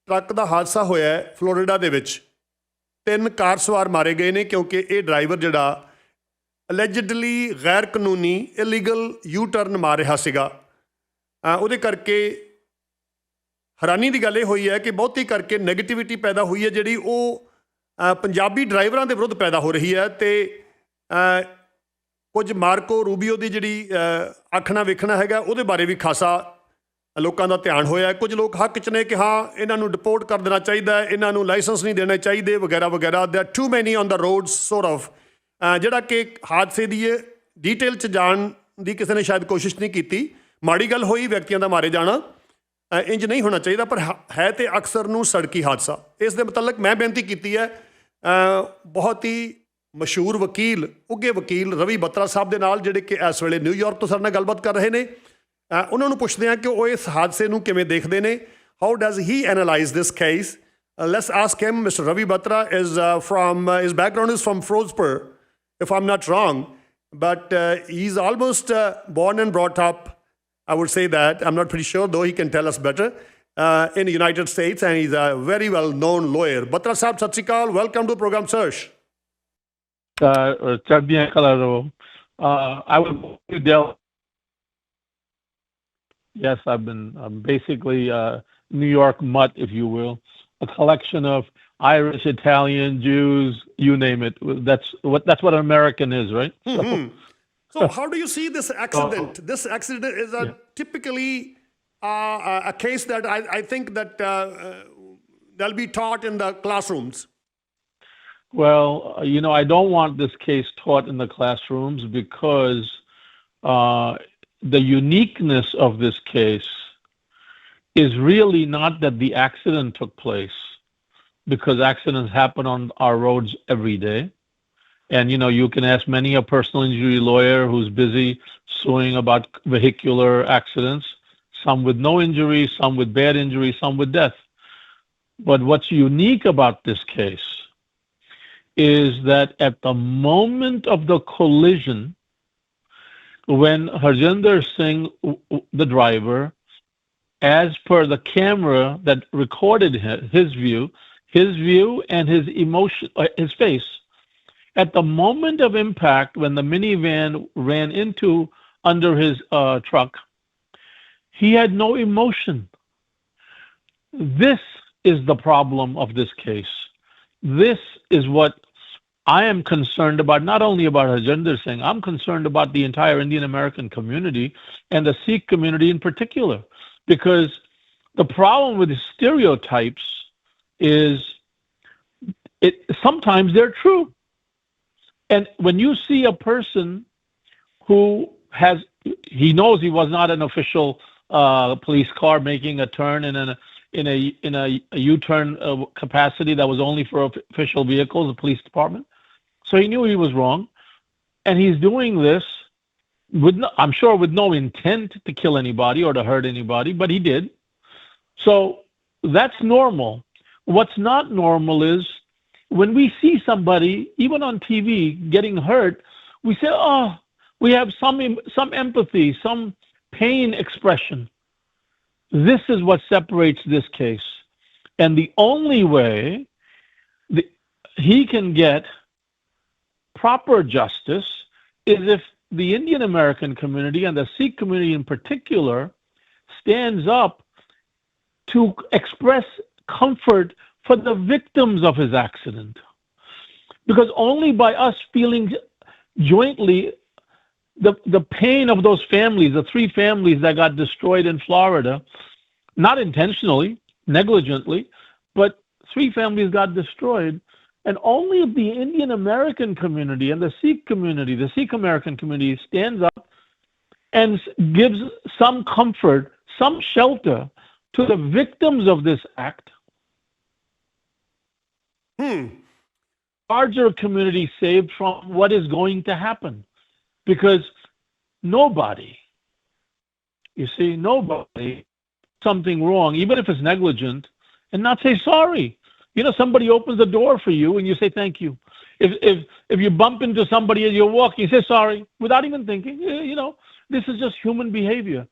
Truck ਦਾ ਹਾਦਸਾ ਹੋਇਆ ਹੈ ਫਲੋਰੀਡਾ ਦੇ ਵਿੱਚ। 3 ਕਾਰ ਸਵਾਰ ਮਾਰੇ ਗਏ ਨੇ ਕਿਉਂਕਿ ਇਹ ਡਰਾਈਵਰ ਜਿਹੜਾ ਅਲੈਜਡਲੀ ਗੈਰ ਕਾਨੂੰਨੀ ਇਲੀਗਲ ਯੂ ਟਰਨ ਮਾਰ ਰਿਹਾ ਸੀਗਾ। ਉਹਦੇ ਕਰਕੇ ਹੈਰਾਨੀ ਦੀ ਗੱਲ ਇਹ ਹੋਈ ਹੈ ਕਿ ਬਹੁਤੀ ਕਰਕੇ ਨੈਗੇਟਿਵਿਟੀ ਪੈਦਾ ਹੋਈ ਹੈ ਜਿਹੜੀ ਉਹ ਪੰਜਾਬੀ ਡਰਾਈਵਰਾਂ ਦੇ ਵਿਰੁੱਧ ਪੈਦਾ ਹੋ ਰਹੀ ਹੈ। ਅਤੇ ਕੁਝ ਮਾਰਕੋ ਰੂਬੀਓ ਦੀ ਜਿਹੜੀ ਆਖਣਾ ਵੇਖਣਾ ਹੈਗਾ ਉਹਦੇ ਬਾਰੇ ਵੀ ਖਾਸਾ ਲੋਕਾਂ ਦਾ ਧਿਆਨ ਹੋਇਆ। ਕੁਝ ਲੋਕ ਹੱਕ 'ਚ ਨੇ ਕਿ ਹਾਂ ਇਹਨਾਂ ਨੂੰ ਡਿਪੋਰਟ ਕਰ ਦੇਣਾ ਚਾਹੀਦਾ, ਇਹਨਾਂ ਨੂੰ ਲਾਇਸੈਂਸ ਨਹੀਂ ਦੇਣੇ ਚਾਹੀਦੇ ਵਗੈਰਾ ਵਗੈਰਾ। They are too many on the roads sort of, ਜਿਹੜਾ ਕਿ ਹਾਦਸੇ ਦੀ ਡੀਟੇਲ 'ਚ ਜਾਣ ਦੀ ਕਿਸੇ ਨੇ ਸ਼ਾਇਦ ਕੋਸ਼ਿਸ਼ ਨਹੀਂ ਕੀਤੀ। ਮਾੜੀ ਗੱਲ ਹੋਈ ਵਿਅਕਤੀਆਂ ਦਾ ਮਾਰੇ ਜਾਣਾ, ਇੰਜ ਨਹੀਂ ਹੋਣਾ ਚਾਹੀਦਾ, ਪਰ ਹੈ ਤੇ ਅਕਸਰ ਨੂੰ ਸੜਕੀ ਹਾਦਸਾ। ਇਸ ਦੇ ਮੁਤਲਕ ਮੈਂ ਬੇਨਤੀ ਕੀਤੀ ਹੈ ਬਹੁਤ ਹੀ ਮਸ਼ਹੂਰ ਵਕੀਲ, ਉੱਘੇ ਵਕੀਲ ਰਵੀ ਬੱਤਰਾ ਸਾਹਿਬ ਦੇ ਨਾਲ, ਜਿਹੜੇ ਕਿ ਇਸ ਵੇਲੇ ਨਿਊਯਾਰਕ ਤੋਂ ਸਾਡੇ ਨਾਲ ਗੱਲਬਾਤ ਕਰ ਰਹੇ ਨੇ। ਉਹਨਾਂ ਨੂੰ ਪੁੱਛਦੇ ਹਾਂ ਕਿ ਉਹ ਇਸ ਹਾਦਸੇ ਨੂੰ ਕਿਵੇਂ ਦੇਖਦੇ ਨੇ। How does he analyse this case? Let's ask him. Mister Ravi Batra is from his background is from Firozpur, if I'm not wrong, but he's almost born and brought up, I would say that, I'm not pretty sure, though he can tell us better, in the United States, and he's a very well-known lawyer. Batra Sahab, Sat Sri Akal, welcome to the program, sir. I would delve. Yes, I'm basically New York mutt, if you will, a collection of Irish, Italian, Jews, you name it. That's what an American is, right? Mm-hmm. So how do you see this accident? This accident is typically a case that I think that they'll be taught in the classrooms. Well, I don't want this case taught in the classrooms because the uniqueness of this case is really not that the accident took place, because accidents happen on our roads every day. And, you can ask many a personal injury lawyer who's busy suing about vehicular accidents, some with no injury, some with bad injury, some with death. But what's unique about this case is that at the moment of the collision, when Harjinder Singh, the driver, as per the camera that recorded his view and his emotion, his face, at the moment of impact, when the minivan ran under his truck, he had no emotion. This is the problem of this case. This is what I am concerned about, not only about Harjinder Singh, I'm concerned about the entire Indian American community and the Sikh community in particular, because the problem with the stereotypes is sometimes they're true. And when you see a person who he knows he was not an official police car making a turn in a U-turn capacity that was only for official vehicles, the police department. So he knew he was wrong, and he's doing this I'm sure with no intent to kill anybody or to hurt anybody, but he did. So that's normal. What's not normal is when we see somebody, even on TV, getting hurt, we say, oh, we have some empathy, some pain expression. This is what separates this case. And the only way he can get proper justice is if the Indian American community and the Sikh community in particular stands up to express comfort for the victims of his accident. Because only by us feeling jointly the pain of those families, the 3 families that got destroyed in Florida, not intentionally, negligently, but 3 families got destroyed. And only if the Indian American community and the Sikh community, the Sikh American community, stands up and gives some comfort, some shelter to the victims of this act, larger community saved from what is going to happen. Because nobody, something wrong, even if it's negligent, and not say sorry. Somebody opens the door for you and you say thank you. If you bump into somebody as you're walking, you say sorry without even thinking. This is just human behavior.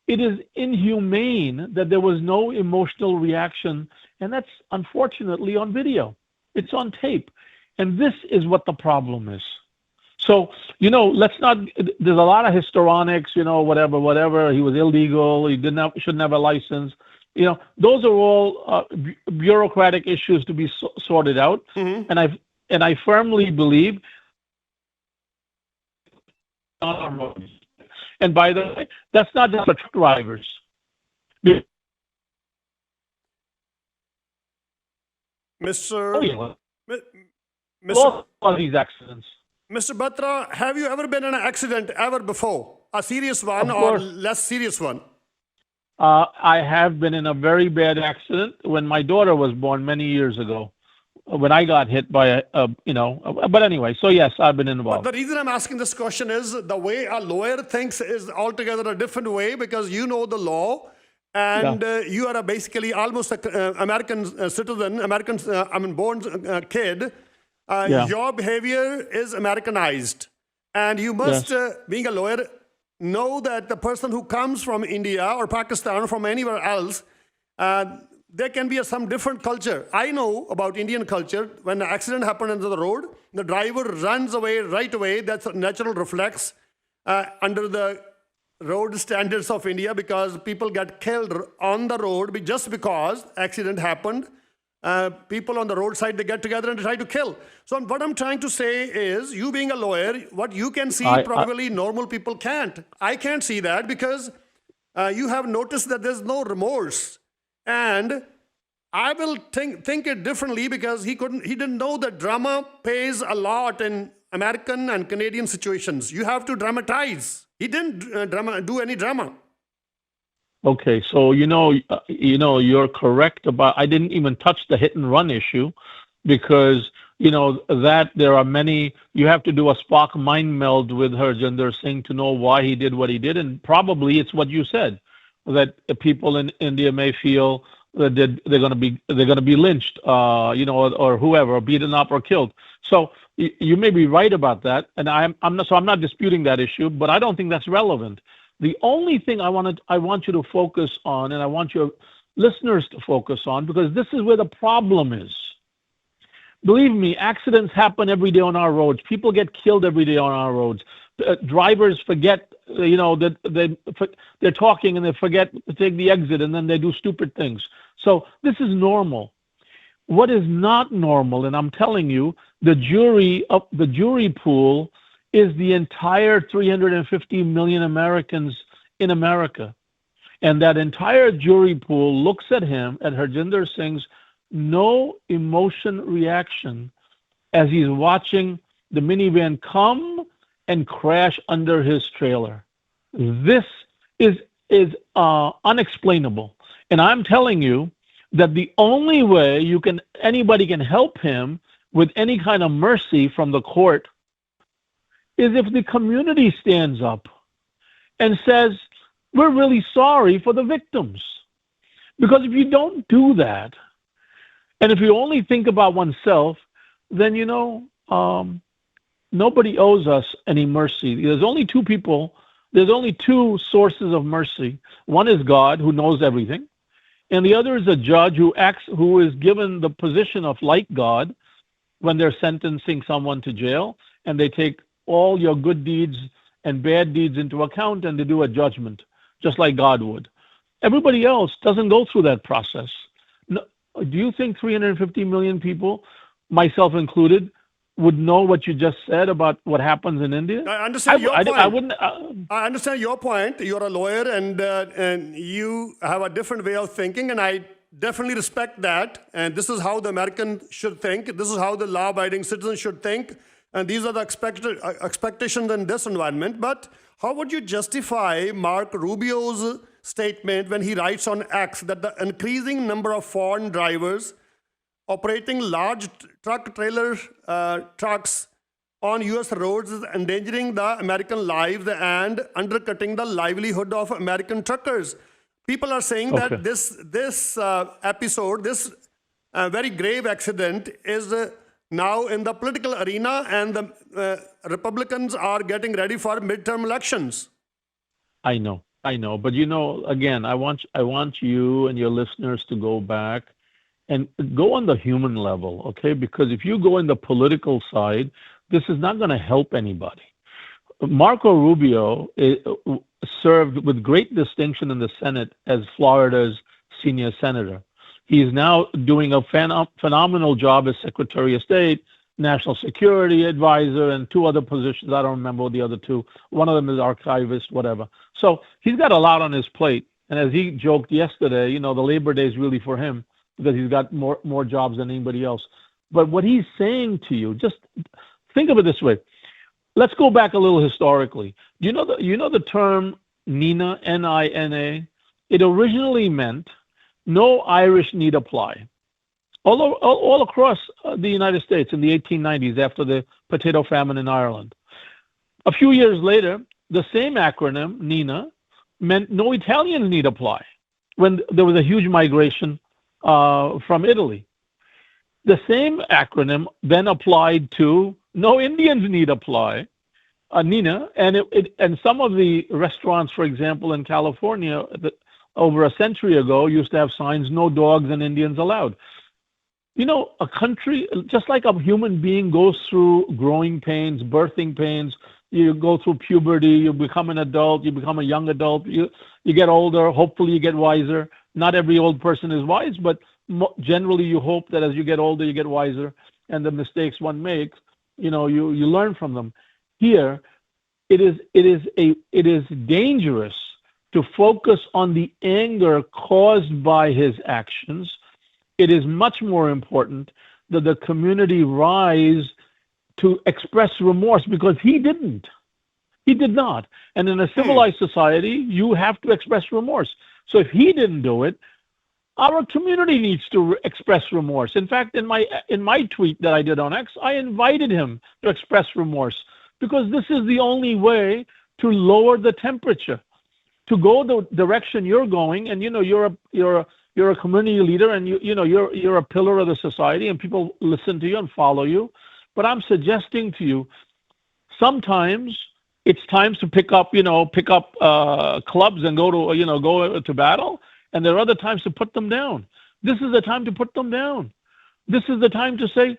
It is inhumane that there was no emotional reaction, and that's unfortunately on video. It's on tape. And this is what the problem is. So, let's not, there's a lot of histrionics, whatever. He was illegal. He shouldn't have a license. Those are all bureaucratic issues to be sorted out. Mm-hmm. And I firmly believe on our roads. And by the way, that's not just for truck drivers. Mr. All of these accidents. Mr. Batra, have you ever been in an accident ever before? A serious one Of or course. less serious one? I have been in a very bad accident when my daughter was born many years ago, when I got hit by but anyway, so yes, I've been involved. But the reason I'm asking this question is the way a lawyer thinks is altogether a different way, because you know the law and you are basically almost an American citizen, born kid. Your behavior is Americanized. And you must, being a lawyer, know that the person who comes from India or Pakistan or from anywhere else, there can be some different culture. I know about Indian culture. When an accident happens on the road, the driver runs away right away. That's a natural reflex under the road standards of India, because people get killed on the road just because accident happened. People on the roadside, they get together and try to kill. So what I'm trying to say is, you being a lawyer, what you can see probably normal people can't. I can't see that because you have noticed that there's no remorse. And I will think it differently, because he didn't know that drama pays a lot in American and Canadian situations. You have to dramatize. He didn't do any drama. Okay, so you're correct about. I didn't even touch the hit and run issue, because that there are many. You have to do a Spock mind meld with Harjinder Singh to know why he did what he did, and probably it's what you said, that people in India may feel that they're going to be lynched, or whoever, or beaten up or killed. So you may be right about that, and I'm not disputing that issue, but I don't think that's relevant. The only thing I want you to focus on, and I want your listeners to focus on, because this is where the problem is. Believe me, accidents happen every day on our roads. People get killed every day on our roads. Drivers forget, that they're talking and they forget to take the exit, and then they do stupid things. So this is normal. What is not normal, and I'm telling you, the jury pool is the entire 350 million Americans in America. And that entire jury pool looks at him, at Harjinder Singh's no emotion reaction as he's watching the minivan come and crash under his trailer. This is unexplainable. And I'm telling you that the only way anybody can help him with any kind of mercy from the court is if the community stands up and says, we're really sorry for the victims. Because if you don't do that, and if you only think about oneself, then, nobody owes us any mercy. There's only two sources of mercy. One is God, who knows everything, and the other is a judge who is given the position of like God when they're sentencing someone to jail, and they take all your good deeds and bad deeds into account, and they do a judgment, just like God would. Everybody else doesn't go through that process. No, do you think 350 million people, myself included, would know what you just said about what happens in India? I understand your point. I wouldn't. I understand your point. You're a lawyer, and you have a different way of thinking, and I definitely respect that. And this is how the American should think. This is how the law-abiding citizen should think. And these are the expectations in this environment. But how would you justify Mark Rubio's statement when he writes on X that the increasing number of foreign drivers operating large trailer trucks on U.S. roads is endangering the American lives and undercutting the livelihood of American truckers? People are saying that this episode, this very grave accident is now in the political arena, and the Republicans are getting ready for midterm elections. I know. I know, but again, I want you and your listeners to go back and go on the human level, okay? Because if you go in the political side, this is not going to help anybody. Marco Rubio served with great distinction in the Senate as Florida's senior senator. He is now doing a phenomenal job as Secretary of State, National Security Advisor, and two other positions. I don't remember the other two. One of them is archivist, whatever. So he's got a lot on his plate. And as he joked yesterday, the Labor Day is really for him because he's got more jobs than anybody else. But what he's saying to you, just think of it this way. Let's go back a little historically. You know the term NINA, N-I-N-A? It originally meant no Irish need apply. All across the United States in the 1890s after the potato famine in Ireland. A few years later, the same acronym, NINA, meant no Italians need apply when there was a huge migration from Italy. The same acronym then applied to no Indians need apply, NINA, and some of the restaurants, for example, in California, over a century ago, used to have signs, no dogs and Indians allowed. A country, just like a human being goes through growing pains, birthing pains, you go through puberty, you become an adult, you become a young adult, you get older, hopefully you get wiser. Not every old person is wise, but generally you hope that as you get older, you get wiser, and the mistakes one makes, you learn from them. Here, it is dangerous to focus on the anger caused by his actions. It is much more important that the community rise to express remorse because he didn't. He did not. And in a civilized society, you have to express remorse. So if he didn't do it, our community needs to express remorse. In fact, in my tweet that I did on X, I invited him to express remorse because this is the only way to lower the temperature, to go the direction you're going. And you're a community leader, and you're a pillar of the society, and people listen to you and follow you. But I'm suggesting to you, sometimes it's time to pick up clubs and go to battle, and there are other times to put them down. This is the time to put them down. This is the time to say,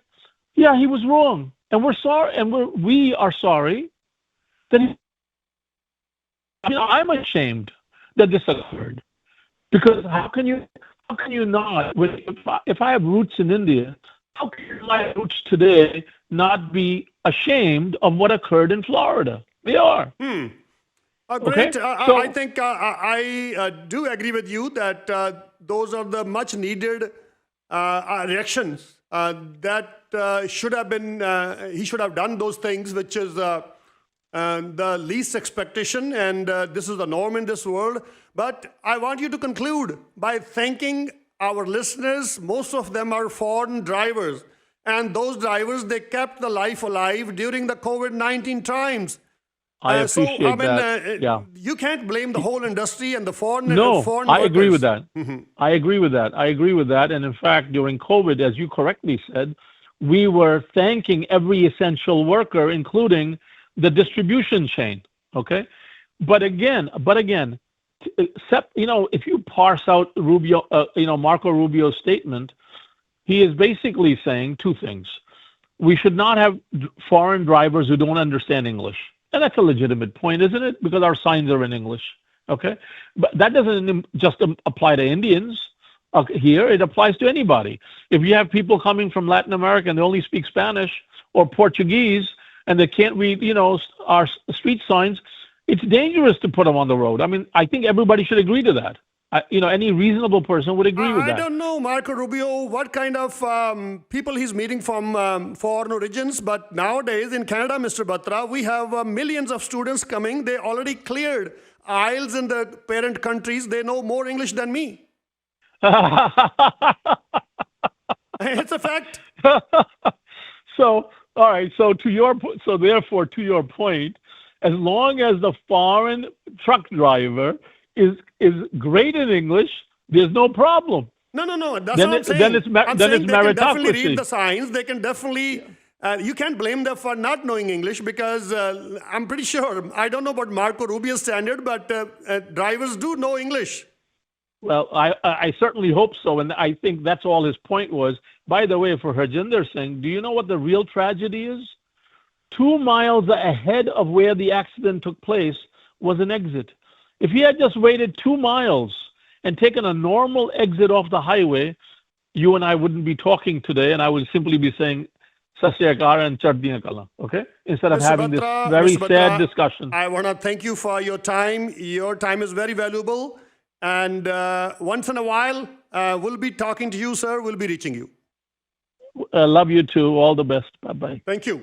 yeah, he was wrong, and we're sorry, and we are sorry that I'm ashamed that this occurred. Because how can you not? If I have roots in India, how can my roots today not be ashamed of what occurred in Florida? They are. Great. Okay? I think I do agree with you that those are the much needed reactions that should have been. He should have done those things, which is the least expectation, and this is the norm in this world. But I want you to conclude by thanking our listeners. Most of them are foreign drivers, and those drivers, they kept the life alive during the COVID-19 times. I appreciate that. Yeah. You can't blame the whole industry and the foreign. No, foreign I workers. agree with that. I agree with that. And in fact, during COVID, as you correctly said, we were thanking every essential worker, including the distribution chain. Okay, but again, if you parse out Marco Rubio's statement, he is basically saying two things. We should not have foreign drivers who don't understand English. And that's a legitimate point, isn't it? Because our signs are in English. Okay, but that doesn't just apply to Indians. Here, it applies to anybody. If you have people coming from Latin America and they only speak Spanish or Portuguese and they can't read, our street signs, it's dangerous to put them on the road. I mean, I think everybody should agree to that. Any reasonable person would agree with that. I don't know, Marco Rubio, what kind of people he's meeting from foreign origins, but nowadays in Canada, Mr. Batra, we have millions of students coming. They already cleared IELTS in the parent countries. They know more English than me. It's a fact. So, all right. So therefore, to your point, as long as the foreign truck driver is great in English, there's no problem. No. That's what I'm saying. Then it's They can definitely meritocracy. read the signs. They can definitely You can't blame them for not knowing English because I'm pretty sure, I don't know about Marco Rubio's standard, but drivers do know English. Well, I certainly hope so, and I think that's all his point was. By the way, for Harjinder Singh, do you know what the real tragedy is? 2 miles ahead of where the accident took place was an exit. If he had just waited 2 miles and taken a normal exit off the highway, you and I wouldn't be talking today, and I would simply be saying, Sat Sri Akal and Charddiyan Kala, okay? Instead of Mr. having this Batra, very Mr. sad Batra, discussion. I want to thank you for your time. Your time is very valuable. And once in a while, we'll be talking to you, sir. We'll be reaching you. Love you too. All the best. Bye-bye. Thank you.